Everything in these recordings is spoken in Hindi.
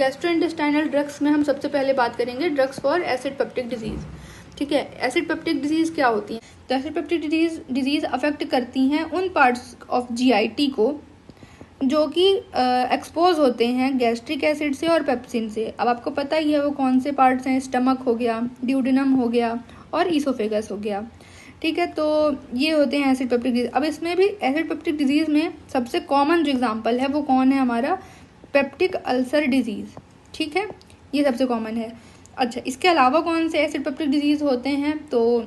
गैस्ट्रोइंटेस्टाइनल ड्रग्स में हम सबसे पहले बात करेंगे drugs for acid peptic disease. ठीक है, एसिड पेप्टिक डिजीज क्या होती है? तो एसिड पेप्टिक डिजीज अफेक्ट करती हैं उन पार्ट्स ऑफ जीआईटी को जो कि एक्सपोज होते हैं गैस्ट्रिक एसिड से और पेप्सिन से। अब आपको पता ही है वो कौन से पार्ट्स हैं, स्टमक हो गया, ड्यूडेनम हो गया और ईसोफेगस हो गया। ठीक है, तो ये होते हैं एसिड पेप्टिक डिजीज। अब इसमें भी एसिड पेप्टिक डिजीज में सबसे कॉमन जो एग्जांपल है वो कौन है? हमारा पेप्टिक अल्सर डिजीज। ठीक है, ये सबसे कॉमन है। अच्छा, इसके अलावा कौन से एसिड पेप्टिक डिजीज होते हैं? तो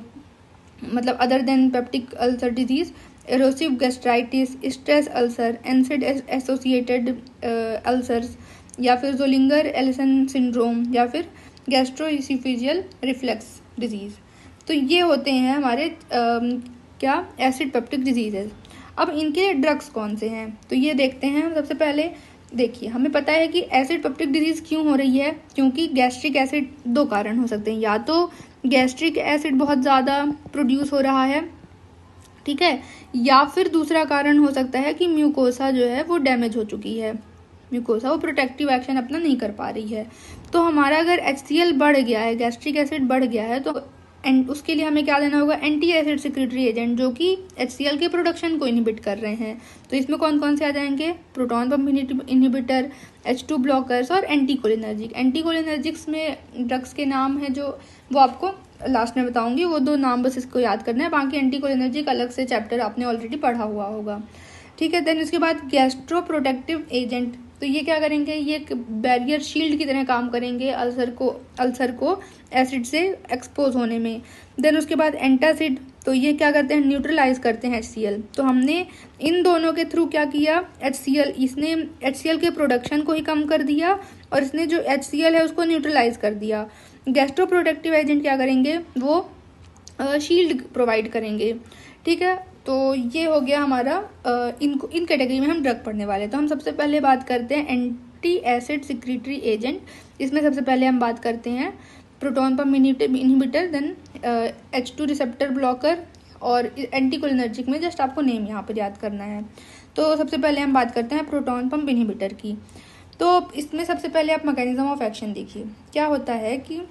मतलब other than peptic ulcer disease, erosive gastritis, stress ulcer, acid associated ulcers, या फिर जोलिंगर एलिसन सिंड्रोम, या फिर गैस्ट्रोइसोफेजियल रिफ्लक्स डिजीज। तो ये होते हैं हमारे क्या एसिड पेप्टिक डिजीजेज। अब इनके ड्रग्स कौन से हैं तो ये देखते हैं। सबसे पहले देखिए, हमें पता है कि एसिड पेप्टिक डिजीज क्यों हो रही है, क्योंकि गैस्ट्रिक एसिड, दो कारण हो सकते हैं, या तो गैस्ट्रिक एसिड बहुत ज़्यादा प्रोड्यूस हो रहा है, ठीक है, या फिर दूसरा कारण हो सकता है कि म्यूकोसा जो है वो डैमेज हो चुकी है, म्यूकोसा वो प्रोटेक्टिव एक्शन अपना नहीं कर पा रही है। तो हमारा अगर HCl बढ़ गया है, गैस्ट्रिक एसिड बढ़ गया है, तो उसके लिए हमें क्या देना होगा? एंटी एसिड सिक्रेटरी एजेंट, जो कि HCl के प्रोडक्शन को इनहिबिट कर रहे हैं। तो इसमें कौन कौन से आ जाएंगे? Proton pump inhibitor, H2 blockers और एंटीकोलिनर्जिक। एंटीकोलिनर्जिक्स में ड्रग्स के नाम है जो वो आपको लास्ट में बताऊंगी, वो दो नाम बस इसको याद करना है, बाकी एंटीकोलिनर्जिक अलग से चैप्टर आपने ऑलरेडी पढ़ा हुआ होगा। ठीक है, देन उसके बाद गैस्ट्रो प्रोटेक्टिव एजेंट, तो ये क्या करेंगे? ये एक बैरियर शील्ड की तरह काम करेंगे अल्सर को एसिड से एक्सपोज होने में। देन उसके बाद एंटासिड, तो ये क्या करते हैं? न्यूट्रलाइज करते हैं HCl। तो हमने इन दोनों के थ्रू क्या किया? इसने HCl के प्रोडक्शन को ही कम कर दिया और इसने जो HCl है उसको न्यूट्रलाइज कर दिया। गैस्ट्रो प्रोटेक्टिव एजेंट क्या करेंगे? वो शील्ड प्रोवाइड करेंगे। ठीक है, तो ये हो गया हमारा इन कैटेगरी में हम ड्रग पढ़ने वाले। तो हम सबसे पहले बात करते हैं एंटी एसिड सिक्रेटरी एजेंट। इसमें सबसे पहले हम बात करते हैं proton pump inhibitor, then H2 receptor blocker, और एंटीकोलिनर्जिक में जस्ट आपको नेम यहाँ पर याद करना है। तो सबसे पहले हम बात करते हैं प्रोटॉन पंप इनहिबिटर की। तो इसमें सबसे पहले आप मैकेनिज्म ऑफ एक्शन देखिए। क्या होता है कि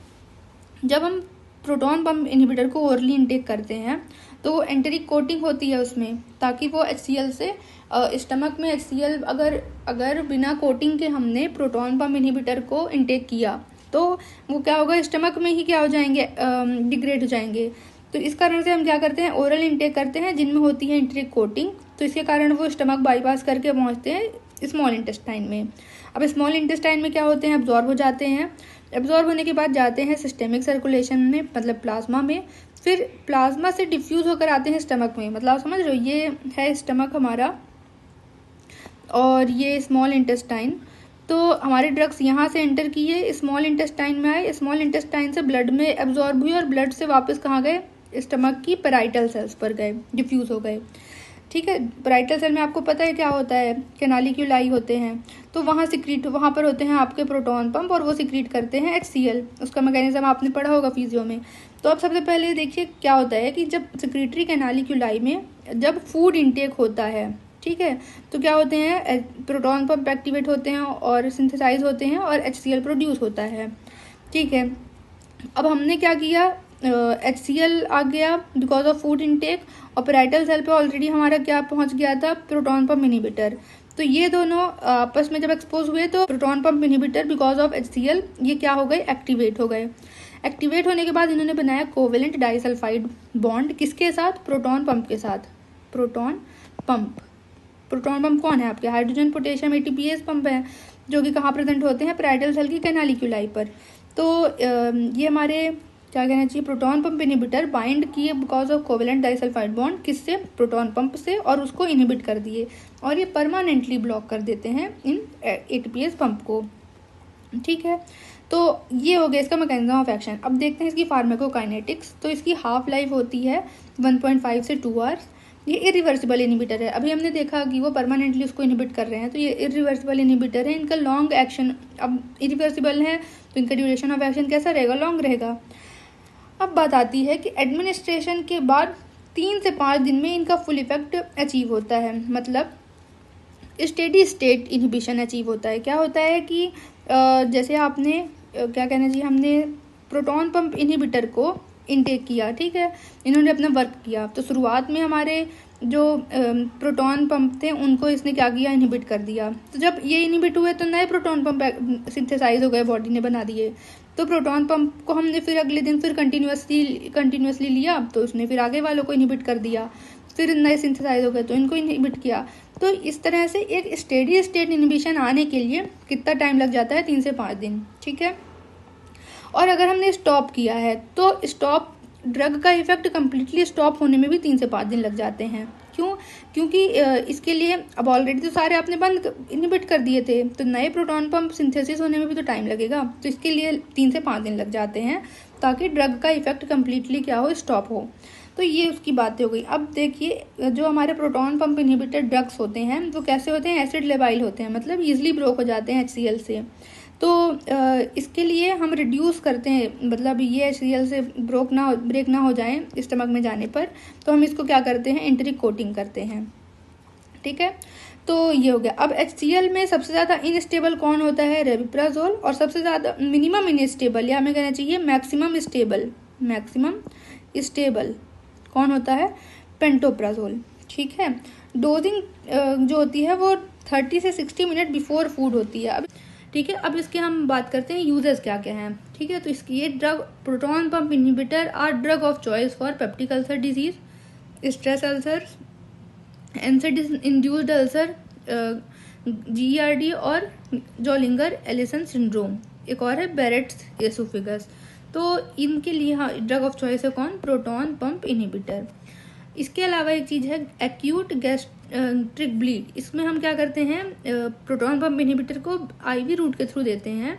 जब हम प्रोटॉन पंप इनहिबिटर को ओरली इनटेक करते हैं तो वो एंटेरिक कोटिंग होती है उसमें, ताकि वो HCl से स्टमक में HCl अगर बिना कोटिंग के हमने प्रोटॉन पंप इनहिबिटर को इनटेक किया तो वो क्या होगा? स्टमक में ही क्या हो जाएंगे? डिग्रेड हो जाएंगे। तो इस कारण से हम क्या करते हैं? ओरल इनटेक करते हैं जिनमें होती है एंटेरिक कोटिंग। तो इसके कारण वो स्टमक बाईपास करके पहुँचते हैं स्मॉल इंटेस्टाइन में। अब स्मॉल इंटेस्टाइन में क्या होते हैं? एब्जॉर्ब हो जाते हैं। एब्जॉर्ब होने के बाद जाते हैं सिस्टेमिक सर्कुलेशन में, मतलब प्लाज्मा में, फिर प्लाज्मा से डिफ्यूज होकर आते हैं स्टमक में। मतलब आप समझ रहे हो, ये है स्टमक हमारा और ये स्मॉल इंटेस्टाइन। तो हमारे ड्रग्स यहाँ से एंटर किए, स्मॉल इंटेस्टाइन में आए, स्मॉल इंटेस्टाइन से ब्लड में एब्जॉर्ब हुए और ब्लड से वापस कहाँ गए? स्टमक की पैराइटल सेल्स पर गए, डिफ्यूज हो गए। ठीक है, पैराइटल सेल में आपको पता है क्या होता है? कैनालिक्यूलाई होते हैं। तो वहाँ पर होते हैं आपके प्रोटॉन पंप और वो सिक्रीट करते हैं HCl। उसका मैकेनिज्म आपने पढ़ा होगा फिजियो में। तो अब सबसे पहले देखिए क्या होता है कि जब सिक्रीटरी कैनालिक्यूलाई में जब फूड इनटेक होता है, ठीक है, तो क्या होते हैं? प्रोटॉन पंप एक्टिवेट होते हैं और सिंथेसाइज होते हैं और HCl प्रोड्यूस होता है। ठीक है, अब हमने क्या किया? HCl आ गया बिकॉज ऑफ फूड इनटेक, और पैराइटल सेल पे ऑलरेडी हमारा क्या पहुंच गया था? Proton pump inhibitor. तो ये दोनों आपस में जब एक्सपोज हुए तो proton pump inhibitor because of HCl ये क्या हो गए? एक्टिवेट हो गए। एक्टिवेट होने के बाद इन्होंने बनाया कोवेलेंट डाइसल्फाइड बॉन्ड, किसके साथ? प्रोटॉन पंप के साथ। प्रोटॉन पंप कौन है आपके? हाइड्रोजन पोटेशियम ATPase पंप है, जो कि कहाँ प्रेजेंट होते हैं? पैराइटल सेल की कैनालिक्यूलाई पर। तो ये हमारे क्या कहना चाहिए? प्रोटॉन पंप इनहिबिटर बाइंड किए because of covalent disulphide bond, किससे? प्रोटॉन पंप से, और उसको इनहिबिट कर दिए और ये परमानेंटली ब्लॉक कर देते हैं इन ATPase पंप को। ठीक है, तो ये हो गया इसका मैकेनिज्म ऑफ एक्शन। अब देखते हैं इसकी फार्माकोकाइनेटिक्स। तो इसकी हाफ लाइफ होती है 1.5 से 2 आवर्स। ये इरिवर्सिबल इनहिबिटर है। अभी हमने देखा कि वो परमानेंटली उसको इनहिबिट कर रहे हैं, तो ये इरिवर्सिबल इनहिबिटर है। इनका लॉन्ग एक्शन, अब इरिवर्सिबल है तो इनका ड्यूरेशन ऑफ एक्शन कैसा रहेगा? लॉन्ग रहेगा। अब बात आती है कि एडमिनिस्ट्रेशन के बाद 3 से 5 दिन में इनका फुल इफेक्ट अचीव होता है, मतलब स्टेडी स्टेट इनहिबिशन अचीव होता है। क्या होता है कि जैसे आपने क्या कहना चाहिए, हमने प्रोटॉन पंप इनहिबिटर को इनटेक किया, ठीक है, इन्होंने अपना वर्क किया। तो शुरुआत में हमारे जो प्रोटॉन पंप थे उनको इसने क्या किया, इनहिबिट कर दिया। तो जब ये इनहिबिट हुए तो नए प्रोटॉन पंप सिंथेसाइज हो गए, बॉडी ने बना दिए। तो प्रोटॉन पंप को हमने फिर अगले दिन फिर कंटिन्यूसली लिया, तो उसने फिर आगे वालों को इनहिबिट कर दिया, फिर नए सिंथेसाइज हो गए तो इनको इनहिबिट किया। तो इस तरह से एक स्टेडी स्टेट इनहिबिशन आने के लिए कितना टाइम लग जाता है, 3 से 5 दिन, ठीक है। और अगर हमने स्टॉप किया है तो ड्रग का इफेक्ट कम्प्लीटली स्टॉप होने में भी 3 से 5 दिन लग जाते हैं। क्यों? क्योंकि इसके लिए अब ऑलरेडी तो सारे आपने इनहिबिट कर दिए थे, तो नए प्रोटॉन पंप सिंथेसिस होने में भी तो टाइम लगेगा। तो इसके लिए 3 से 5 दिन लग जाते हैं ताकि ड्रग का इफेक्ट कम्प्लीटली क्या हो, स्टॉप हो। तो ये उसकी बातें हो गई। अब देखिए, जो हमारे प्रोटॉन पंप इनहिबिटर ड्रग्स होते हैं वो कैसे होते हैं, एसिड लेबाइल होते हैं, मतलब ईजिली ब्रोक हो जाते हैं HCl से। तो इसके लिए हम रिड्यूस करते हैं, मतलब ये HCl से ब्रेक ना हो जाए स्टमक में जाने पर, तो हम इसको क्या करते हैं, एंटरिक कोटिंग करते हैं, ठीक है। तो ये हो गया। अब HCl में सबसे ज़्यादा इनस्टेबल कौन होता है, रेबिप्राजोल, और सबसे ज़्यादा मिनिमम इनस्टेबल, या हमें कहना चाहिए मैक्सिमम स्टेबल कौन होता है, पेंटोप्राजोल, ठीक है। डोजिंग जो होती है वो 30 से 60 मिनट बिफोर फूड होती है। अब ठीक है, अब इसके हम बात करते हैं यूजेस क्या क्या हैं, ठीक है। तो इसकी ये drug proton pump inhibitor are drug of choice for peptic ulcer disease, stress ulcer, NSAID induced ulcer, GERD और जोलिंगर एलिसन सिंड्रोम। एक और है बेरेट्स एसोफेगस। तो इनके लिए हाँ ड्रग ऑफ चॉइस है कौन, प्रोटॉन पंप इनहिबिटर। इसके अलावा एक चीज़ है एक्यूट गैस्ट्रिक ब्लीड। इसमें हम क्या करते हैं, प्रोटॉन पंप इनहिबिटर को IV रूट के थ्रू देते हैं।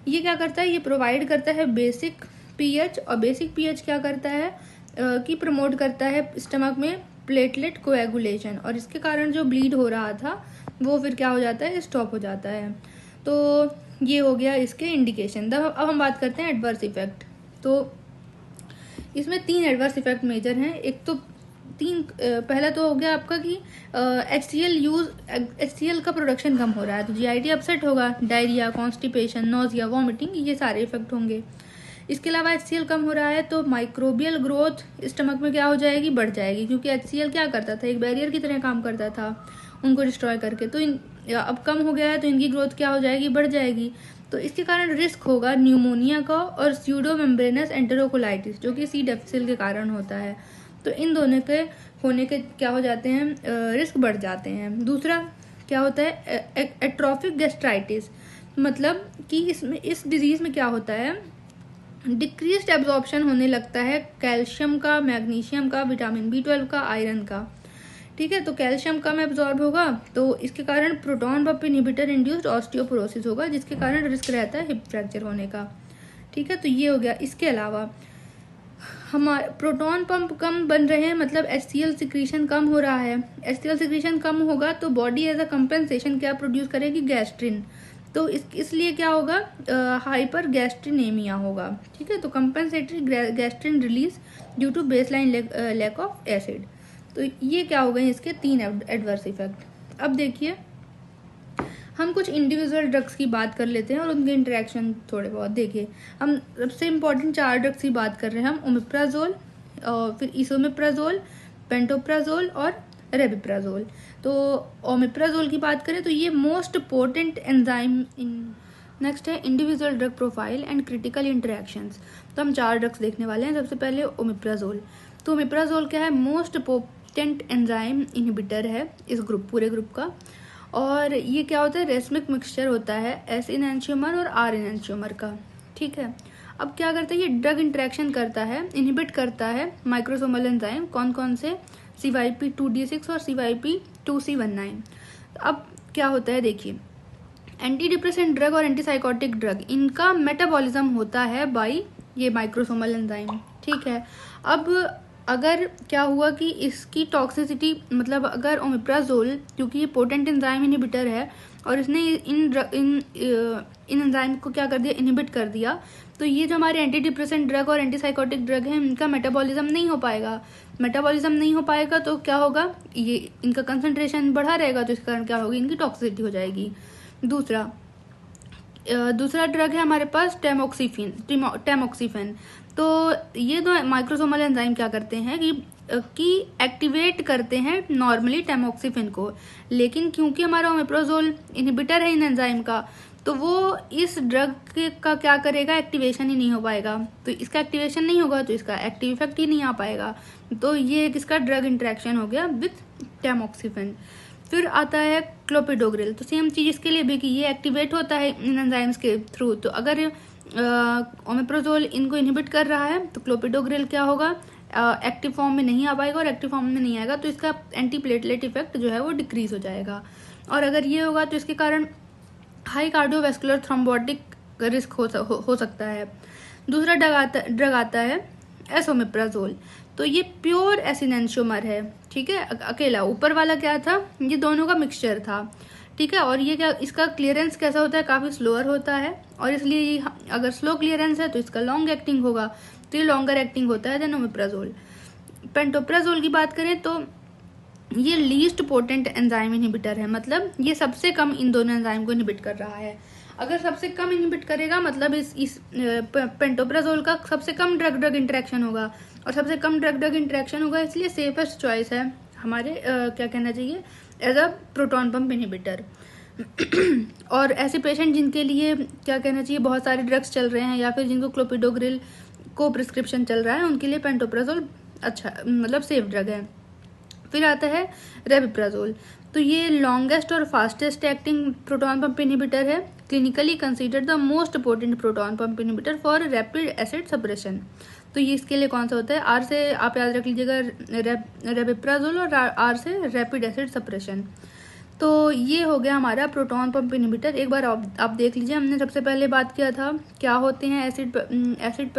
ये क्या करता है, ये प्रोवाइड करता है बेसिक pH, और बेसिक pH क्या करता है कि प्रमोट करता है स्टमक में प्लेटलेट कोएगुलेशन, और इसके कारण जो ब्लीड हो रहा था वो फिर क्या हो जाता है, स्टॉप हो जाता है। तो ये हो गया इसके इंडिकेशन। अब हम बात करते हैं एडवर्स इफेक्ट। तो इसमें 3 एडवर्स इफेक्ट मेजर हैं। एक तो पहला तो हो गया आपका कि HCl का प्रोडक्शन कम हो रहा है, तो GIT अपसेट होगा, डायरिया, कॉन्स्टिपेशन, नोजिया, वॉमिटिंग, ये सारे इफेक्ट होंगे। इसके अलावा HCl कम हो रहा है तो माइक्रोबियल ग्रोथ स्टमक में क्या हो जाएगी, बढ़ जाएगी, क्योंकि HCl क्या करता था, एक बैरियर की तरह काम करता था उनको डिस्ट्रॉय करके। तो अब कम हो गया है तो इनकी ग्रोथ क्या हो जाएगी, बढ़ जाएगी। तो इसके कारण रिस्क होगा न्यूमोनिया का और स्यूडो मेम्ब्रेनस एंटेरोकोलाइटिस, जो कि C. difficile के कारण होता है। तो इन दोनों के होने के क्या हो जाते हैं, रिस्क बढ़ जाते हैं। दूसरा क्या होता है, एट्रोफिक गैस्ट्राइटिस, मतलब कि इस डिजीज में क्या होता है, डिक्रीज्ड एब्जॉर्प्शन होने लगता है कैल्शियम का, मैग्नीशियम का, विटामिन B12 का, आयरन का, ठीक है। तो कैल्शियम कम एब्जॉर्ब होगा तो इसके कारण proton pump inhibitor induced osteoporosis होगा, जिसके कारण रिस्क रहता है हिप फ्रैक्चर होने का, ठीक है। तो ये हो गया। इसके अलावा हमारे प्रोटॉन पंप कम बन रहे हैं, मतलब HCl सिक्रीशन कम हो रहा है। HCl सिक्रीशन कम होगा तो बॉडी एज अ कंपेंसेशन क्या प्रोड्यूस करेगी, गैस्ट्रिन। तो इसलिए क्या होगा, हाइपर गैस्ट्रिनेमिया होगा, ठीक है। तो compensatory gastrin release due to baseline lack of acid. तो ये क्या हो गए इसके 3 एडवर्स इफेक्ट। अब देखिए हम कुछ इंडिविजुअल ड्रग्स की बात कर लेते हैं और उनके इंटरेक्शन थोड़े बहुत। देखिए हम सबसे इम्पोर्टेंट 4 ड्रग्स की बात कर रहे हैं हम, ओमिप्राजोल, फिर इसोमेप्राजोल, पेंटोप्राजोल और रेबिप्राजोल। तो ओमिप्राजोल की बात करें तो ये मोस्ट पोटेंट एंजाइम इन। नेक्स्ट है individual drug profile and critical interactions. तो हम 4 ड्रग्स देखने वाले हैं। सबसे पहले ओमिप्राजोल। तो ओमिप्राजोल क्या है, मोस्ट पोटेंट एंजाइम इनहिबिटर है इस पूरे ग्रुप का। और ये क्या होता है, रेसमिक मिक्सचर होता है S एनेंशियोमर और R एनेंशियोमर का, ठीक है। अब क्या करता है, ये ड्रग इंटरेक्शन करता है, इनहिबिट करता है माइक्रोसोमल एंजाइम, कौन कौन से, CYP2D6 और CYP2C19। अब क्या होता है, देखिए एंटी डिप्रेसेंट ड्रग और एंटीसाइकोटिक ड्रग, इनका मेटाबॉलिज्म होता है बाई ये माइक्रोसोमल एंजाइम, ठीक है। अब अगर क्या हुआ कि इसकी टॉक्सिसिटी, मतलब अगर ओमिप्राजोल, क्योंकि ये पोटेंट एंजाइम इनहिबिटर है और इसने इन एंजाइम को क्या कर दिया, इनहिबिट कर दिया, तो ये जो हमारे एंटी डिप्रेसेंट ड्रग और एंटीसाइकोटिक ड्रग है इनका मेटाबॉलिज्म नहीं हो पाएगा। मेटाबॉलिज्म नहीं हो पाएगा तो क्या होगा, ये इनका कंसंट्रेशन बढ़ा रहेगा, तो इस कारण क्या होगी, इनकी टॉक्सिसिटी हो जाएगी। दूसरा दूसरा ड्रग है हमारे पास टैमोक्सिफेन। तो ये दो माइक्रोसोमल एंजाइम क्या करते हैं कि एक्टिवेट करते हैं नॉर्मली टैमोक्सिफेन को, लेकिन क्योंकि हमारा ओमेप्राजोल इनहिबिटर है इन एंजाइम का, तो वो इस ड्रग का क्या करेगा, एक्टिवेशन ही नहीं हो पाएगा। तो इसका एक्टिवेशन नहीं होगा तो इसका एक्टिव इफेक्ट ही नहीं आ पाएगा। तो ये किसका ड्रग इंटरेक्शन हो गया विथ टैमोक्सिफेन। फिर आता है क्लोपिडोग्रिल। तो सेम चीज इसके लिए भी कि ये एक्टिवेट होता है इन एंजाइम्स के थ्रू। तो अगर ओमेप्राजोल इनको इनहिबिट कर रहा है तो क्लोपिडोग्रिल क्या होगा, एक्टिव फॉर्म में नहीं आ पाएगा, और एक्टिव फॉर्म में नहीं आएगा तो इसका एंटी प्लेटलेट इफेक्ट जो है वो डिक्रीज हो जाएगा। और अगर ये होगा तो इसके कारण हाई कार्डियोवैस्कुलर थ्रोम्बोटिक रिस्क हो सकता है। दूसरा ड्रग आता है एसोमेप्राजोल। तो ये प्योर एसिनेंशियोमर है, ठीक है, अकेला। ऊपर वाला क्या था, ये दोनों का मिक्सचर था, ठीक है। और ये क्या, इसका क्लियरेंस कैसा होता है, काफी स्लोअर होता है, और इसलिए अगर स्लो क्लियरेंस है तो इसका लॉन्ग एक्टिंग होगा, तो ये लॉन्गर एक्टिंग होता है देन ओमेप्राजोल। पेंटोप्राजोल की बात करें तो ये लीस्ट पोटेंट एंजाइम इनहिबिटर है, मतलब ये सबसे कम इन दोनों एंजाइम को इनहिबिट कर रहा है। अगर सबसे कम इनहिबिट करेगा मतलब इस पेंटोप्राजोल का सबसे कम ड्रग इंटरेक्शन होगा, और सबसे कम ड्रग इंटरेक्शन होगा, इसलिए सेफेस्ट चॉइस है हमारे क्या कहना चाहिए, as a proton pump inhibitor. और ऐसे पेशेंट जिनके लिए क्या कहना चाहिए बहुत सारे ड्रग्स चल रहे हैं, या फिर जिनको क्लोपिडोग्रिल को प्रिस्क्रिप्शन चल रहा है, उनके लिए पेंटोप्राजोल अच्छा मतलब सेफ ड्रग है। फिर आता है रेबिप्राजोल। तो ये लॉन्गेस्ट और fastest acting proton pump inhibitor है, clinically considered the most potent proton pump inhibitor for rapid acid suppression. तो ये इसके लिए कौन सा होता है, आर से आप याद रख लीजिएगा, रेबिप्राजोल, और आर से रैपिड एसिड सप्रेशन। तो ये हो गया हमारा प्रोटॉन पंप इनहिबिटर। एक बार आप देख लीजिए, हमने सबसे पहले बात किया था क्या होते हैं एसिड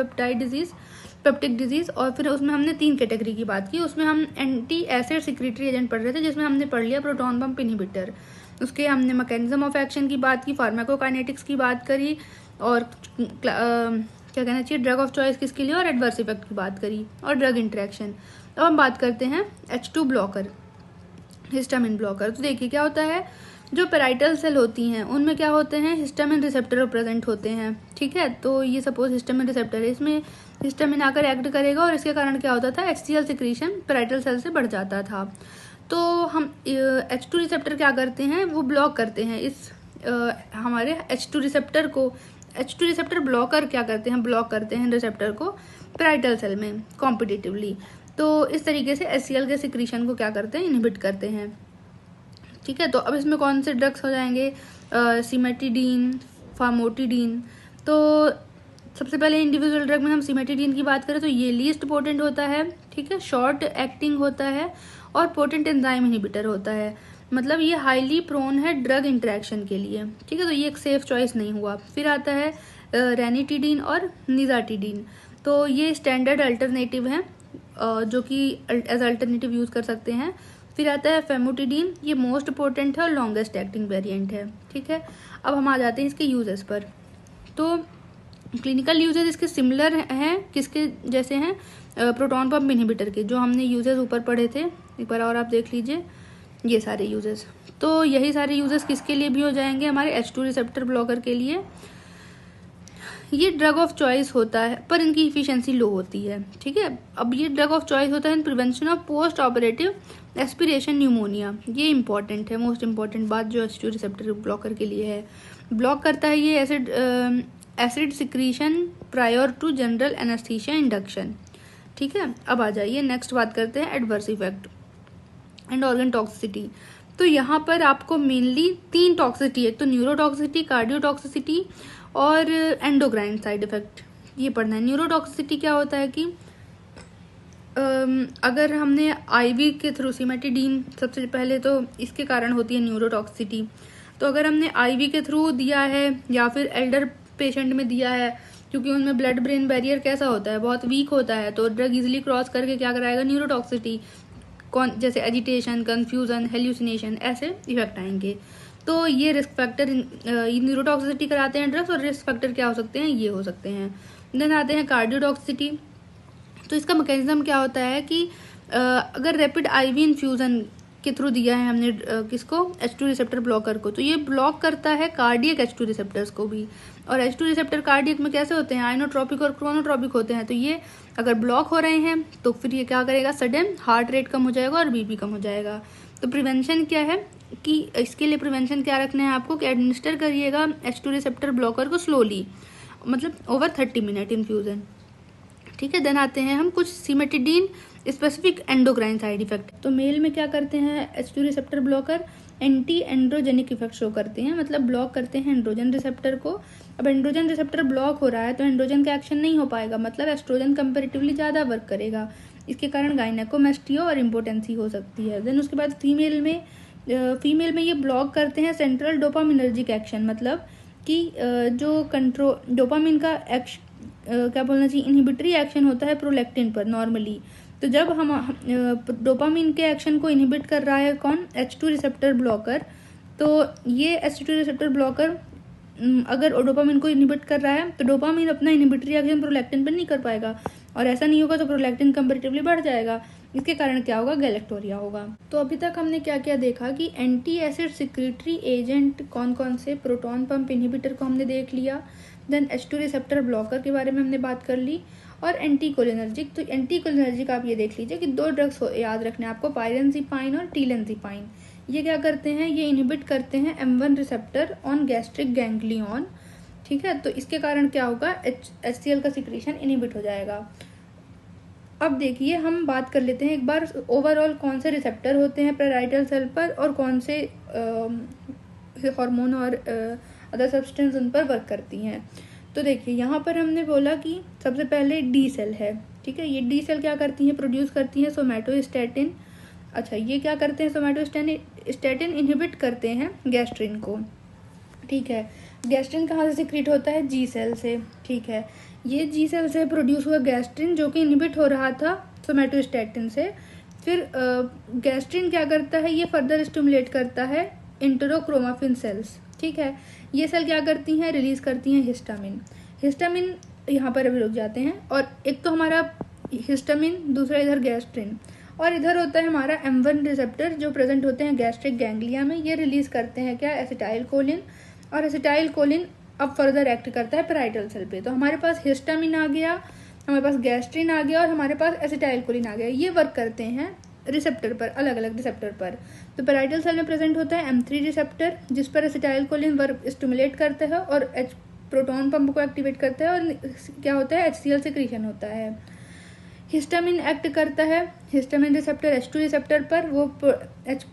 पेप्टिक डिजीज, और फिर उसमें हमने 3 कैटेगरी की बात की। उसमें हम एंटी एसिड सिक्रीटरी एजेंट पढ़ रहे थे, जिसमें हमने पढ़ लिया प्रोटॉन पंप इनहिबिटर। उसके हमने मैकेनिज्म ऑफ एक्शन की बात की, फार्माकोकाइनेटिक्स की बात करी, और क्या कहना चाहिए ड्रग ऑफ चॉइस किसके लिए, और एडवर्स इफेक्ट की बात करी, और ड्रग इंटरेक्शन। अब हम बात करते हैं H2 ब्लॉकर, हिस्टामिन ब्लॉकर। तो देखिए क्या होता है, जो पेराइटल सेल होती हैं उनमें क्या होते हैं, हिस्टामिन रिसेप्टर प्रेजेंट होते हैं, ठीक है। तो ये सपोज हिस्टामिन रिसेप्टर है, इसमें हिस्टामिन आकर एक्ट करेगा, और इसके कारण क्या होता था, HCl सिक्रीशन पेराइटल सेल से बढ़ जाता था। तो हम H2 रिसेप्टर क्या करते हैं, वो ब्लॉक करते हैं इस हमारे H2 रिसेप्टर को। H2 रिसेप्टर ब्लॉकर क्या करते हैं, ब्लॉक करते हैं रिसेप्टर को पेराइटल सेल में कॉम्पिटिटिवली। तो इस तरीके से HCl के सिक्रीशन को क्या करते हैं, इनहिबिट करते हैं, ठीक है। तो अब इसमें कौन से ड्रग्स हो जाएंगे, सिमेटिडीन, फार्मोटिडीन। तो सबसे पहले इंडिविजुअल ड्रग में हम सिमेटिडीन की बात करें तो ये लीस्ट पोटेंट होता है, ठीक है, शॉर्ट एक्टिंग होता है, और पोटेंट एंजाइम इनहिबिटर होता है, मतलब ये हाईली प्रोन है ड्रग इंटरेक्शन के लिए, ठीक है। तो ये एक सेफ चॉइस नहीं हुआ। फिर आता है रेनिटिडीन और निजाटिडीन। तो ये स्टैंडर्ड अल्टरनेटिव हैं जो कि एज अल्टरनेटिव यूज कर सकते हैं। फिर आता है फेमोटिडीन, ये मोस्ट पोटेंट है और लॉन्गेस्ट एक्टिंग वेरिएंट है, ठीक है। अब हम आ जाते हैं इसके यूजेस पर। तो क्लिनिकल यूजेस इसके सिमिलर हैं, किसके जैसे हैं, प्रोटॉन पंप इनहिबिटर के, जो हमने यूजेस ऊपर पढ़े थे, एक बार और आप देख लीजिए ये सारे यूजेस। तो यही सारे यूजेस किसके लिए भी हो जाएंगे, हमारे H2 रिसेप्टर ब्लॉकर के लिए। ये ड्रग ऑफ चॉइस होता है पर इनकी इफिशिएंसी लो होती है, ठीक है। अब ये ड्रग ऑफ चॉइस होता है इन prevention of post operative aspiration pneumonia. ये इंपॉर्टेंट है, मोस्ट इंपॉर्टेंट बात जो H2 रिसेप्टर ब्लॉकर के लिए है। ब्लॉक करता है ये acid secretion prior to general anaesthesia induction, ठीक है। अब आ जाइए नेक्स्ट बात करते हैं adverse effect and organ toxicity. तो यहाँ पर आपको मेनली 3 टॉक्सिसिटी, एक तो न्यूरोटॉक्सिसिटी, कार्डियोटॉक्सिसिटी और एंडोक्राइन साइड इफेक्ट, ये पढ़ना है। न्यूरोटॉक्सिसिटी क्या होता है कि अगर हमने IV के थ्रू सिमेटिडीन, सबसे पहले तो इसके कारण होती है न्यूरोटॉक्सिसिटी। तो अगर हमने IV के थ्रू दिया है या फिर एल्डर पेशेंट में दिया है, क्योंकि उनमें ब्लड ब्रेन बैरियर कैसा होता है, बहुत वीक होता है, तो ड्रग इजिली क्रॉस करके क्या कराएगा, न्यूरोटॉक्सिसिटी, जैसे एजिटेशन, कंफ्यूजन, हेल्यूसिनेशन, ऐसे इफेक्ट आएंगे। तो ये रिस्क फैक्टर, न्यूरोटॉक्सिसिटी कराते हैं ड्रग्स, और रिस्क फैक्टर क्या हो सकते हैं, ये हो सकते हैं। देन आते हैं कार्डियोटॉक्सिसिटी। तो इसका मैकेनिज्म क्या होता है कि अगर रैपिड IV इन्फ्यूजन के थ्रू दिया है हमने किसको, H2 रिसेप्टर ब्लॉकर को, तो ये ब्लॉक करता है कार्डियक H2 रिसेप्टर्स को भी। और H2 रिसेप्टर कार्डियक में कैसे होते हैं, आइनोट्रोपिक और क्रोनोट्रोपिक होते हैं। तो ये अगर ब्लॉक हो रहे हैं तो फिर ये क्या करेगा, सडन हार्ट रेट कम हो जाएगा और बीपी कम हो जाएगा। तो प्रिवेंशन क्या है कि इसके लिए प्रिवेंशन क्या रखना है आपको कि एडमिनिस्टर करिएगा H2 रिसेप्टर ब्लॉकर को स्लोली, मतलब ओवर 30 मिनट इन्फ्यूजन। ठीक है, देन आते हैं हम कुछ cimetidine specific endocrine side effect. तो मेल में क्या करते हैं H2 receptor blocker, anti androgenic effect show करते हैं, मतलब ब्लॉक करते हैं एंड्रोजन रिसेप्टर को। अब एंड्रोजन रिसेप्टर ब्लॉक हो रहा है तो एंड्रोजन का एक्शन नहीं हो पाएगा, मतलब एस्ट्रोजन कंपेरेटिवली ज़्यादा वर्क करेगा, इसके कारण गायनेकोमेस्टिया और इम्पोटेंसी हो सकती है। देन उसके बाद फीमेल में ये ब्लॉक करते हैं सेंट्रल डोपामिनर्जिक एक्शन, मतलब कि जो कंट्रोल डोपामिन का क्या बोलना चाहिए, इनहिबिटरी एक्शन होता है प्रोलैक्टिन पर नॉर्मली। तो जब हम डोपामिन के एक्शन को इनहिबिट कर रहा है कौन, H2 रिसेप्टर ब्लॉकर, तो ये H2 रिसेप्टर ब्लॉकर अगर डोपामिन को इनहिबिट कर रहा है तो डोपामिन अपना इनहिबिटरी एक्शन प्रोलैक्टिन पर नहीं कर पाएगा, और ऐसा नहीं होगा तो प्रोलैक्टिन कंपैरेटिवली बढ़ जाएगा, इसके कारण क्या होगा, गैलेक्टोरिया होगा। तो अभी तक हमने क्या क्या देखा कि एंटी एसिड सिक्रीटरी एजेंट कौन कौन से, प्रोटॉन पंप इनहिबिटर को हमने देख लिया, देन H2 रिसेप्टर ब्लॉकर के बारे में हमने बात कर ली, और एंटीकोलिनर्जिक। तो एंटीकोलिनर्जिक आप ये देख लीजिए कि 2 ड्रग्स याद रखने आपको, पायरेनजीपाइन और टीलेनजीपाइन। ये क्या करते हैं, ये इनहिबिट करते हैं M1 receptor on gastric ganglion. ठीक है, तो इसके कारण क्या होगा, HCl का सिक्रीशन इनहिबिट हो जाएगा। अब देखिए हम बात कर लेते हैं एक बार ओवरऑल कौन से रिसेप्टर होते हैं पैराइटल सेल पर और कौन से हार्मोन और अदर सब्सटेंस उन पर वर्क करती हैं। तो देखिए यहाँ पर हमने बोला कि सबसे पहले डी सेल है। ठीक है, ये डी सेल क्या करती हैं, प्रोड्यूस करती हैं सोमैटोस्टैटिन। अच्छा, ये क्या करते हैं, सोमैटोस्टैटिन इनहिबिट करते हैं गैस्ट्रिन को। ठीक है, गैस्ट्रिन कहाँ से सिक्रीट होता है, जी सेल से। ठीक है, ये जी सेल से प्रोड्यूस हुआ गैस्ट्रिन जो कि इनहिबिट हो रहा था सोमैटोस्टैटिन से। फिर गैस्ट्रिन क्या करता है, ये फर्दर स्टिमुलेट करता है इंटरोक्रोमाफिन सेल्स। ठीक है, ये सेल क्या करती हैं, रिलीज करती हैं हिस्टामिन यहाँ पर अभी रुक जाते हैं। और एक तो हमारा हिस्टामिन, दूसरा इधर गैस्ट्रिन, और इधर होता है हमारा M1 रिसेप्टर जो प्रेजेंट होते हैं गैस्ट्रिक गैंग्लिया में। ये रिलीज करते हैं क्या, एसिटाइल कोलिन, और एसिटाइल कोलिन अब फर्दर एक्ट करता है पैराइटल सेल पे। तो हमारे पास हिस्टामिन आ गया, हमारे पास गैस्ट्रिन आ गया और हमारे पास एसिटाइल कोलिन आ गया। ये वर्क करते हैं रिसेप्टर पर, अलग अलग रिसेप्टर पर। तो पैराइटल सेल में प्रेजेंट होता है M3 रिसेप्टर जिस पर एसिटाइल कोलिन वर्क स्टिमुलेट करता है और प्रोटॉन पंप को एक्टिवेट करता है, और क्या होता है, HCl सिक्रीशन होता है। हिस्टामिन एक्ट करता है हिस्टामिन रिसेप्टर H2 रिसेप्टर पर, वो H+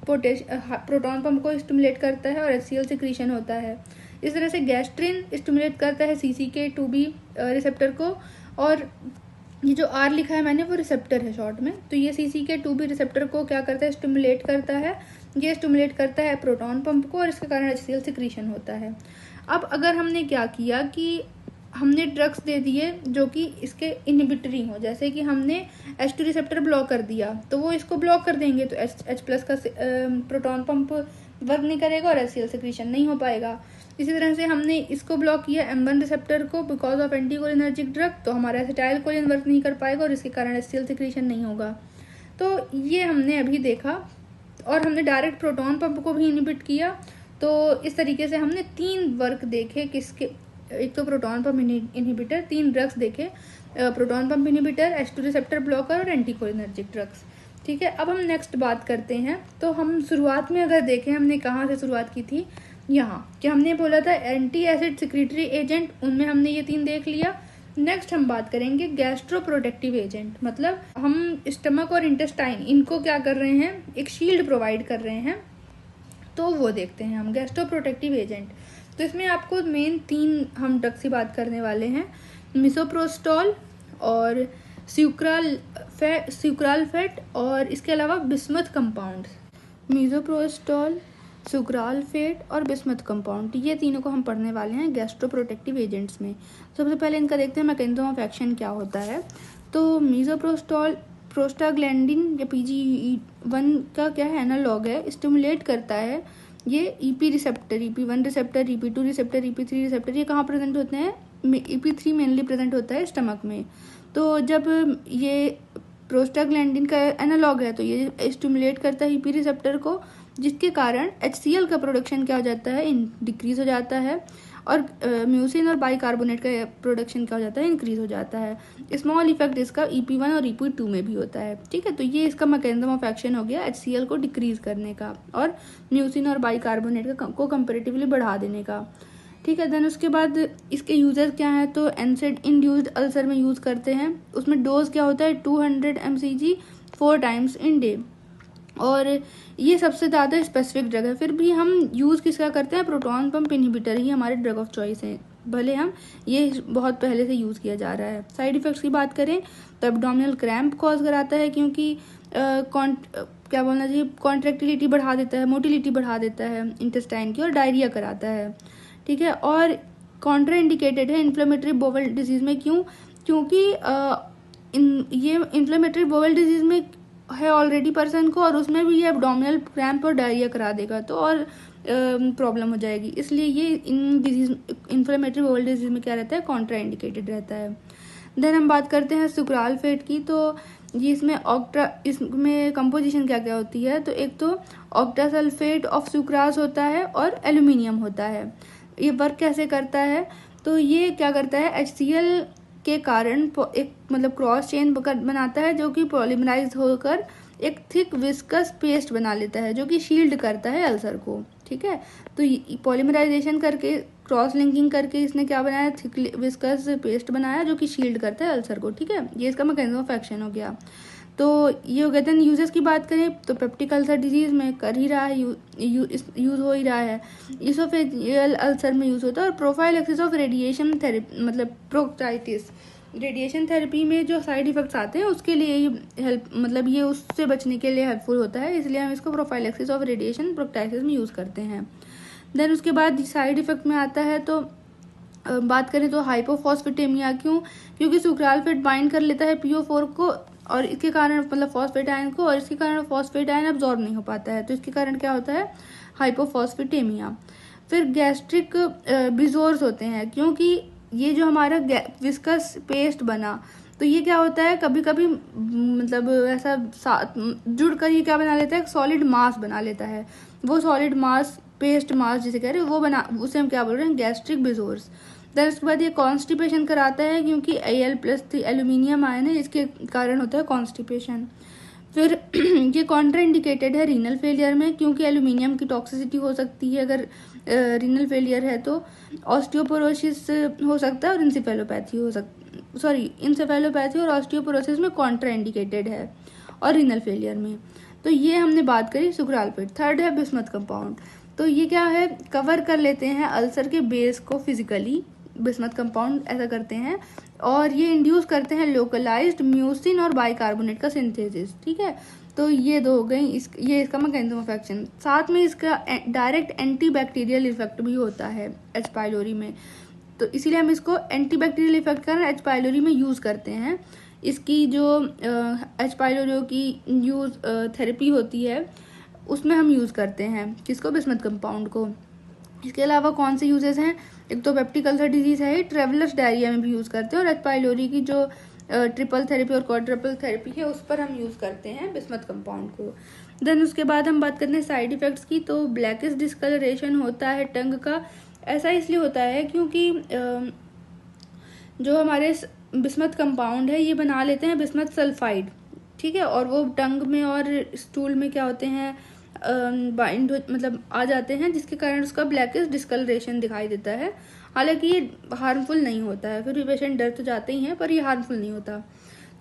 प्रोटॉन पंप को स्टिमुलेट करता है और HCl सिक्रीशन होता है। इस तरह से गैस्ट्रिन स्टिमुलेट करता है CCK2B रिसेप्टर को, और ये जो R लिखा है मैंने वो रिसेप्टर है शॉर्ट में। तो ये CCK2B रिसेप्टर को क्या करता है, स्टिमुलेट करता है। ये स्टिमुलेट करता है प्रोटॉन पंप को और इसके कारण HCl सिक्रीशन होता है। अब अगर हमने क्या किया कि हमने ड्रग्स दे दिए जो कि इसके इनहिबिटरी हो, जैसे कि हमने H2 रिसेप्टर ब्लॉक कर दिया तो वो इसको ब्लॉक कर देंगे, तो H+ का प्रोटॉन पंप वर्क नहीं करेगा और HCl सिक्रीशन नहीं हो पाएगा। इसी तरह से हमने इसको ब्लॉक किया M1 रिसेप्टर को बिकॉज ऑफ एंटीकोलिनर्जिक ड्रग, तो हमारा एसिटाइल कोलिन वर्क नहीं कर पाएगा और इसके कारण HCl सिक्रीशन नहीं होगा। तो ये हमने अभी देखा, और हमने डायरेक्ट प्रोटॉन पंप को भी इनहिबिट किया। तो इस तरीके से हमने 3 वर्क देखे किसके, एक तो प्रोटॉन पंप इनहिबिटर, 3 ड्रग्स देखे, proton pump inhibitor, H2 receptor blocker और एंटीकोलिनर्जिक ड्रग्स। ठीक है, अब हम नेक्स्ट बात करते हैं। तो हम शुरुआत में अगर देखें हमने कहाँ से शुरुआत की थी, यहाँ कि हमने बोला था एंटी एसिड सिक्रीटरी एजेंट, उनमें हमने ये 3 देख लिया। नेक्स्ट हम बात करेंगे गैस्ट्रो प्रोटेक्टिव एजेंट, मतलब हम स्टमक और इंटेस्टाइन इनको क्या कर रहे हैं, एक शील्ड प्रोवाइड कर रहे हैं, तो वो देखते हैं हम गैस्ट्रो प्रोटेक्टिव एजेंट। तो इसमें आपको मेन 3 हम ड्रग्स की बात करने वाले हैं, मिसोप्रोस्टॉल और सुक्रालफेट और इसके अलावा बिस्मथ कंपाउंड। मिसोप्रोस्टॉल, सुक्रालफेट और बिस्मथ कंपाउंड, ये तीनों को हम पढ़ने वाले हैं गैस्ट्रोप्रोटेक्टिव एजेंट्स में। सबसे पहले इनका देखते हैं मैकेनिज्म ऑफ एक्शन क्या होता है। तो मिसोप्रोस्टॉल प्रोस्टाग्लैंडिन या PGE1 का क्या है, एनालॉग है, स्टिमुलेट करता है। ये EP receptor, EP1 receptor, EP2 receptor, EP3 receptor, ये कहाँ प्रेजेंट होते हैं, EP3 मेनली प्रेजेंट होता है स्टमक में। तो जब ये प्रोस्टाग्लैंडिन का एनालॉग है, तो ये स्टिमुलेट करता है हीपी रिसेप्टर को, जिसके कारण HCl का प्रोडक्शन क्या हो जाता है, डिक्रीज हो जाता है, और म्यूसिन और बाइकार्बोनेट का प्रोडक्शन क्या हो जाता है, इंक्रीज हो जाता है। स्मॉल इफेक्ट इसका EP1 और EP2 में भी होता है। ठीक है, तो ये इसका मैकेनिज्म ऑफ एक्शन हो गया HCl को डिक्रीज करने का और म्यूसिन और बाइकार्बोनेट को कंपेरेटिवली बढ़ा देने का। ठीक है, देन उसके बाद इसके यूजर्स क्या है, तो एनसेड इंड्यूस्ड अल्सर में यूज करते हैं। उसमें डोज क्या होता है, 200 mcg 4 टाइम्स इन डे, और ये सबसे ज़्यादा स्पेसिफिक ड्रग है। फिर भी हम यूज़ किसका करते हैं, प्रोटॉन पंप इनहिबिटर ही हमारे ड्रग ऑफ चॉइस है, भले हम ये बहुत पहले से यूज़ किया जा रहा है। साइड इफ़ेक्ट्स की बात करें तो एब्डोमिनल क्रैम्प कॉज कराता है, क्योंकि क्या बोलना चाहिए, कॉन्ट्रैक्टिलिटी बढ़ा देता है, मोटिलिटी बढ़ा देता है इंटेस्टाइन की, और डायरिया कराता है। ठीक है, और कॉन्ट्रा इंडिकेटेड है इन्फ्लेमेटरी बोवल डिजीज में। क्यों, क्योंकि ये इन्फ्लेमेटरी बोवल डिजीज में है ऑलरेडी पर्सन को, और उसमें भी ये एब्डोमिनल क्रैम्प और डायरिया करा देगा, तो और प्रॉब्लम हो जाएगी। इसलिए ये in disease, inflammatory bowel disease में क्या रहता है, कॉन्ट्रा इंडिकेटेड रहता है। देन हम बात करते हैं सुक्रालफेट की, तो ये इसमें कंपोजिशन क्या क्या होती है, तो एक तो ऑक्टासल्फेट ऑफ सुक्रास होता है और एल्यूमिनियम होता है। ये वर्क कैसे करता है, तो ये क्या करता है, HCl के कारण एक मतलब क्रॉस चेन बनाता है, जो कि पॉलीमराइज होकर एक थिक विस्कस पेस्ट बना लेता है, जो कि शील्ड करता है अल्सर को। ठीक है, तो पॉलीमराइजेशन करके, क्रॉस लिंकिंग करके इसने क्या बनाया, थिक विस्कस पेस्ट बनाया, जो कि शील्ड करता है अल्सर को। ठीक है, ये इसका मैकेनिज्म ऑफ एक्शन हो गया। तो ये हो गया। देन यूजेस की बात करें तो पेप्टिक अल्सर डिजीज में कर ही रहा है, यूज हो ही रहा है। इसोफेजियल अल्सर में यूज होता है, और प्रोफाइलैक्सिस ऑफ रेडिएशन थेरेपी, मतलब प्रोक्टाइटिस, रेडिएशन थेरेपी में जो साइड इफेक्ट्स आते हैं उसके लिए ये हेल्प, मतलब ये उससे बचने के लिए हेल्पफुल होता है, इसलिए हम इसको प्रोफाइलैक्सिस ऑफ रेडिएशन प्रोक्टाइटिस में यूज करते हैं। देन उसके बाद साइड इफेक्ट में आता है, तो बात करें तो हाइपोफॉस्फेटेमिया। क्यों, क्योंकि सुक्रालफेट बाइंड कर लेता है PO4 को, और इसके कारण मतलब फॉस्फेट आयन को, और इसके कारण फॉस्फेट आयन अब्जॉर्ब नहीं हो पाता है, तो इसके कारण क्या होता है, हाइपोफॉस्फेटेमिया। फिर गैस्ट्रिक बिजोर्स होते हैं, क्योंकि ये जो हमारा विस्कस पेस्ट बना, तो ये क्या होता है, कभी कभी मतलब ऐसा जुड़कर ये क्या बना लेता है, सॉलिड मास बना लेता है। वो सॉलिड मास, पेस्ट मास जिसे कह रहे हैं, वो बना, उसे हम क्या बोल रहे हैं, गैस्ट्रिक बिजोर्स। देन उसके बाद ये कॉन्स्टिपेशन कराता है, क्योंकि Al+ एल्यूमिनियम आयन है, इसके कारण होता है कॉन्स्टिपेशन। फिर ये कॉन्ट्रा इंडिकेटेड है रीनल फेलियर में, क्योंकि एल्यूमिनियम की टॉक्सिसिटी हो सकती है अगर रीनल फेलियर है, तो ऑस्टियोपोरोसिस हो सकता है, और इंसेफेलोपैथी हो इंसेफेलोपैथी और ऑस्टियोपोरोसिस में कॉन्ट्रा इंडिकेटेड है, और रीनल फेलियर में। तो ये हमने बात करी सुक्रालफेट। थर्ड है बिस्मथ कंपाउंड, तो ये क्या है, कवर कर लेते हैं अल्सर के बेस को फिजिकली, बिस्मथ कंपाउंड ऐसा करते हैं, और ये इंड्यूस करते हैं लोकलाइज्ड म्यूसिन और बाइकार्बोनेट का सिंथेसिस। ठीक है, तो ये दो हो गई, ये इसका मैकेनिज्म ऑफ एक्शन। साथ में इसका डायरेक्ट एंटी बैक्टीरियल इफेक्ट भी होता है H. पाइलोरी में, तो इसीलिए हम इसको एंटी बैक्टीरियल इफेक्ट का H. पाइलोरी में यूज करते हैं। इसकी जो H. पाइलोरी की यूज थेरेपी होती है, उसमें हम यूज करते हैं किसको, बिस्मथ कंपाउंड को। इसके अलावा कौन से यूजेस हैं, एक तो पेप्टिक अल्सर डिजीज है, ट्रेवलर्स डायरिया में भी यूज करते हैं, और H. पाइलोरी की जो ट्रिपल थेरेपी और क्वाड्रपल थेरेपी है, उस पर हम यूज करते हैं बिस्मथ कंपाउंड को। देन उसके बाद हम बात करते हैं साइड इफेक्ट्स की, तो ब्लैकिश डिस्कलरेशन होता है टंग का। ऐसा इसलिए होता है क्योंकि जो हमारे बिस्मथ कंपाउंड है, ये बना लेते हैं बिस्मथ सल्फाइड। ठीक है, और वो टंग में और स्टूल में क्या होते हैं, बाइंड मतलब आ जाते हैं, जिसके कारण उसका ब्लैकिश डिस्कलरेशन दिखाई देता है। हालांकि ये हार्मफुल नहीं होता है, फिर भी पेशेंट डर तो जाते ही हैं, पर ये हार्मफुल नहीं होता।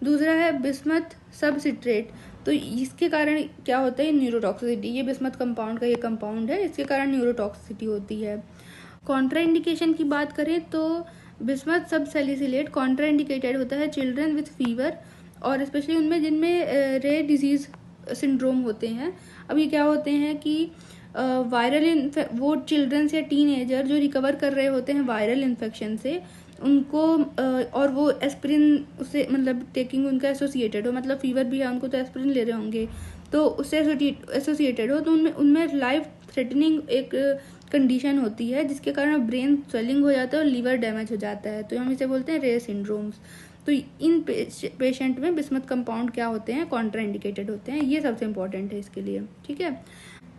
दूसरा है बिस्मथ सबसिट्रेट, तो इसके कारण क्या होता है, न्यूरोटॉक्सिसिटी। ये बिस्मथ कंपाउंड का ये कंपाउंड है, इसके कारण न्यूरोटॉक्सिसिटी होती है। कॉन्ट्राइंडिकेशन की बात करें तो बिस्मथ सबसैलिसिलेट कॉन्ट्राइंडिकेटेड होता है चिल्ड्रन विथ फीवर, और स्पेशली उनमें जिनमें रेयर डिजीज सिंड्रोम होते हैं। अब ये क्या होते हैं कि वायरल वो चिल्ड्रंस या टीनेजर जो रिकवर कर रहे होते हैं वायरल इन्फेक्शन से, उनको और वो एस्पिरिन उससे मतलब टेकिंग उनका एसोसिएटेड हो, मतलब फीवर भी है उनको तो एस्पिरिन ले रहे होंगे, तो उससे एसोसिएटेड हो, तो उनमें लाइफ थ्रेटनिंग एक कंडीशन होती है, जिसके कारण ब्रेन स्वेलिंग हो जाता है और लीवर डैमेज हो जाता है, तो हम इसे बोलते हैं रेयर सिंड्रोम्स। तो इन पेशेंट में बिस्मथ कंपाउंड क्या होते हैं, कॉन्ट्राइंडिकेटेड होते हैं। ये सबसे इम्पोर्टेंट है इसके लिए, ठीक है।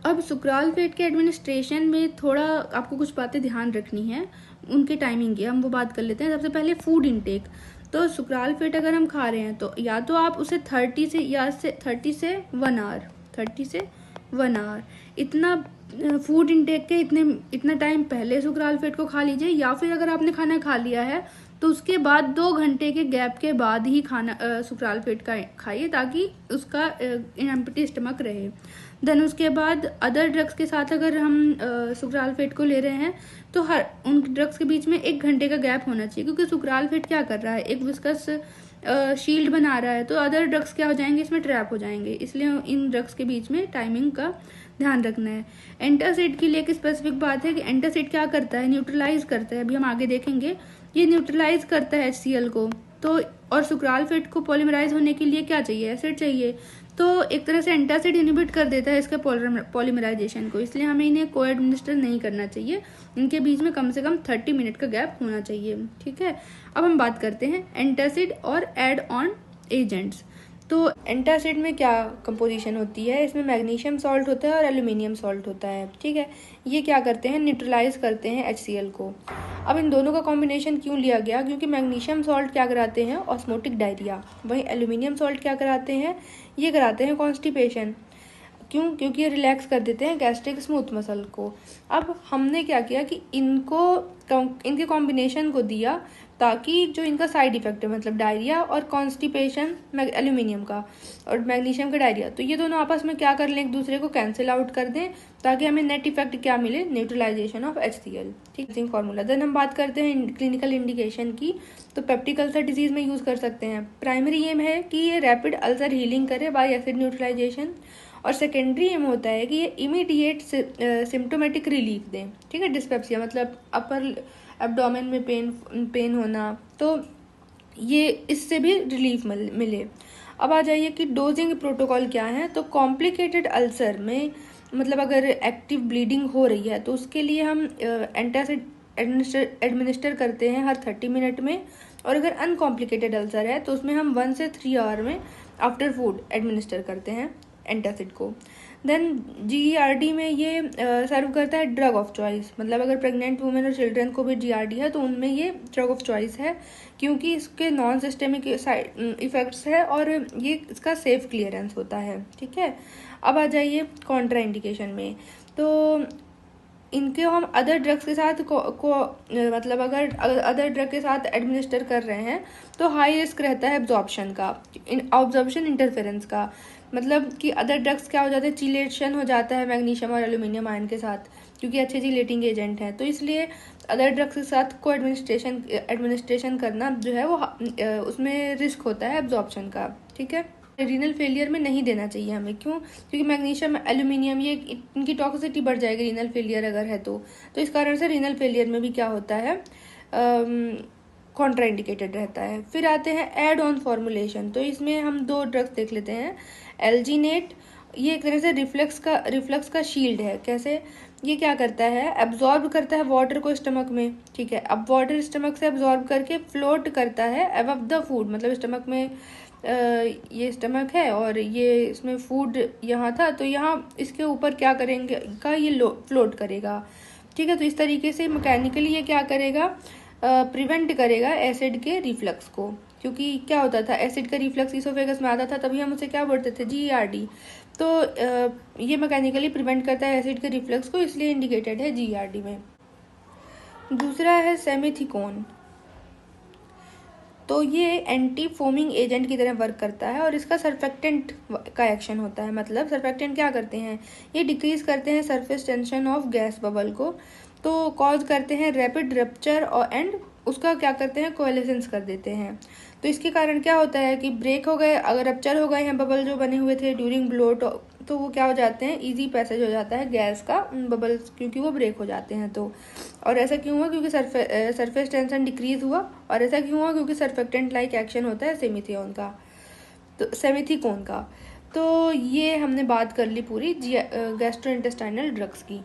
अब सुक्रालफेट के एडमिनिस्ट्रेशन में थोड़ा आपको कुछ बातें ध्यान रखनी है, उनके टाइमिंग की हम वो बात कर लेते हैं। सबसे पहले फूड इनटेक। तो सुक्रालफेट अगर हम खा रहे हैं तो या तो आप उसे 30 से 1 आवर इतना फूड इनटेक के इतना टाइम पहले सुक्रालफेट को खा लीजिए, या फिर अगर आपने खाना खा लिया है तो उसके बाद 2 घंटे के गैप के बाद ही खाना सुक्रालफेट का खाइए, ताकि उसका एम्प्टी स्टमक रहे। देन उसके बाद अदर ड्रग्स के साथ अगर हम सुक्रालफेट को ले रहे हैं तो हर उन ड्रग्स के बीच में 1 घंटे का गैप होना चाहिए, क्योंकि सुक्रालफेट क्या कर रहा है, एक विस्कस शील्ड बना रहा है, तो अदर ड्रग्स क्या हो जाएंगे, इसमें ट्रैप हो जाएंगे। इसलिए इन ड्रग्स के बीच में टाइमिंग का ध्यान रखना है। एंटासिड के लिए एक स्पेसिफिक बात है कि एंटासिड क्या करता है, न्यूट्रलाइज करता है। अभी हम आगे देखेंगे, ये न्यूट्रलाइज करता है HCl को। तो और सुक्रालफेट को पॉलीमराइज होने के लिए क्या चाहिए, एसिड चाहिए। तो एक तरह से एंटासिड इनहिबिट कर देता है इसके पॉलीमराइजेशन को, इसलिए हमें इन्हें को एडमिनिस्टर नहीं करना चाहिए। इनके बीच में कम से कम 30 मिनट का गैप होना चाहिए, ठीक है। अब हम बात करते हैं एंटासिड और एड ऑन एजेंट्स। तो एंटासिड में क्या कंपोजिशन होती है, इसमें मैग्नीशियम सॉल्ट होता है और एल्यूमिनियम सॉल्ट होता है, ठीक है। ये क्या करते हैं, न्यूट्रलाइज करते हैं HCl को। अब इन दोनों का कॉम्बिनेशन क्यों लिया गया, क्योंकि मैग्नीशियम सॉल्ट क्या कराते हैं, ऑस्मोटिक डायरिया। वहीं एल्यूमिनियम सॉल्ट क्या कराते हैं, ये कराते हैं कॉन्स्टिपेशन। क्यों, क्योंकि ये रिलैक्स कर देते हैं गैस्ट्रिक स्मूथ मसल को। अब हमने क्या किया कि इनके कॉम्बिनेशन को दिया, ताकि जो इनका साइड इफेक्ट है, मतलब डायरिया और कॉन्स्टिपेशन एल्यूमिनियम का और मैग्नीशियम का डायरिया, तो ये दोनों आपस में क्या कर लें, एक दूसरे को कैंसिल आउट कर दें, ताकि हमें नेट इफेक्ट क्या मिले, न्यूट्रलाइजेशन ऑफ HCl, ठीक है, फॉर्मूला। देन हम बात करते हैं क्लिनिकल इंडिकेशन की। तो पेप्टिक अल्सर डिजीज में यूज कर सकते हैं। प्राइमरी एम है कि ये रैपिड अल्सर हीलिंग करे बाय एसिड न्यूट्रलाइजेशन, और सेकेंडरी एम होता है कि ये इमीडिएट सिम्टोमेटिक रिलीफ दें, ठीक है। डिस्पेप्सिया मतलब अपर एब्डोमेन में पेन होना, तो ये इससे भी रिलीफ मिले। अब आ जाइए कि डोजिंग प्रोटोकॉल क्या है। तो कॉम्प्लिकेटेड अल्सर में मतलब अगर एक्टिव ब्लीडिंग हो रही है तो उसके लिए हम एंटासिड एडमिनिस्टर करते हैं हर 30 मिनट में, और अगर अनकॉम्प्लिकेटेड अल्सर है तो उसमें हम 1 से 3 आवर में आफ्टर फूड एडमिनिस्टर करते हैं एंटासिड को। देन GERD में ये सर्व करता है ड्रग ऑफ चॉइस, मतलब अगर प्रेग्नेंट वुमेन और चिल्ड्रन को भी GERD है तो उनमें ये ड्रग ऑफ चॉइस है, क्योंकि इसके नॉन सिस्टेमिक साइड इफेक्ट्स है और ये इसका सेफ क्लियरेंस होता है, ठीक है। अब आ जाइए कॉन्ट्रा इंडिकेशन में। तो इनके हम अदर ड्रग्स के साथ मतलब अगर अदर ड्रग के साथ एडमिनिस्टर कर रहे हैं तो हाई रिस्क रहता है ऑब्जॉर्प्शन इंटरफेरेंस का, मतलब कि अदर ड्रग्स क्या हो जाते हैं, चिलेशन हो जाता है मैग्नीशियम और एल्यूमिनियम आयन के साथ, क्योंकि अच्छे चिलेटिंग एजेंट हैं। तो इसलिए अदर ड्रग्स के साथ को एडमिनिस्ट्रेशन करना जो है वो उसमें रिस्क होता है एब्जॉर्प्शन का, ठीक है। रीनल फेलियर में नहीं देना चाहिए हमें, क्यों, क्योंकि मैग्नीशियम एल्यूमिनियम ये इनकी टॉक्सिसिटी बढ़ जाएगी रीनल फेलियर अगर है तो इस कारण से रीनल फेलियर में भी क्या होता है, कॉन्ट्राइंडिकेटेड रहता है। फिर आते हैं एड ऑन फॉर्मुलेशन। तो इसमें हम 2 ड्रग्स देख लेते हैं। एल्जीनेट, ये एक तरह से रिफ्लक्स का शील्ड है। कैसे, ये क्या करता है, एब्जॉर्ब करता है वाटर को स्टमक में, ठीक है। अब वाटर स्टमक से एब्जॉर्ब करके फ्लोट करता है अबव द फूड, मतलब स्टमक में ये स्टमक है और ये इसमें फूड यहाँ था, तो यहाँ इसके ऊपर क्या करेंगे का ये फ्लोट करेगा, ठीक है। तो इस तरीके से मैकेनिकली ये क्या करेगा, प्रिवेंट करेगा एसिड के रिफ्लक्स को, क्योंकि क्या होता था, एसिड का रिफ्लक्स इसोफेगस में आता था, तभी हम उसे क्या बोलते थे, GERD। तो ये मैकेनिकली प्रिवेंट करता है एसिड के रिफ्लक्स को, इसलिए इंडिकेटेड है GERD में। दूसरा है सेमिथिकोन। तो ये एंटी फोमिंग एजेंट की तरह वर्क करता है और इसका सरफेक्टेंट का एक्शन होता है। मतलब सरफेक्टेंट क्या करते हैं, ये डिक्रीज करते हैं surface tension of gas bubble को, तो कॉज करते हैं रैपिड रप्चर और एंड उसका क्या करते हैं, कोएलेसेंस कर देते हैं। तो इसके कारण क्या होता है कि ब्रेक हो गए, अगर रप्चर हो गए हैं बबल जो बने हुए थे ड्यूरिंग ब्लोट, तो वो क्या हो जाते हैं, इजी पैसेज हो जाता है गैस का बबल्स, क्योंकि वो ब्रेक हो जाते हैं। तो और ऐसा क्यों हुआ, क्योंकि सरफेस टेंशन डिक्रीज हुआ, और ऐसा क्यों हुआ, क्योंकि सरफेक्टेंट लाइक एक्शन होता है सेमिथिकोन का। तो ये हमने बात कर ली पूरी गैस्ट्रोइंटेस्टाइनल ड्रग्स की।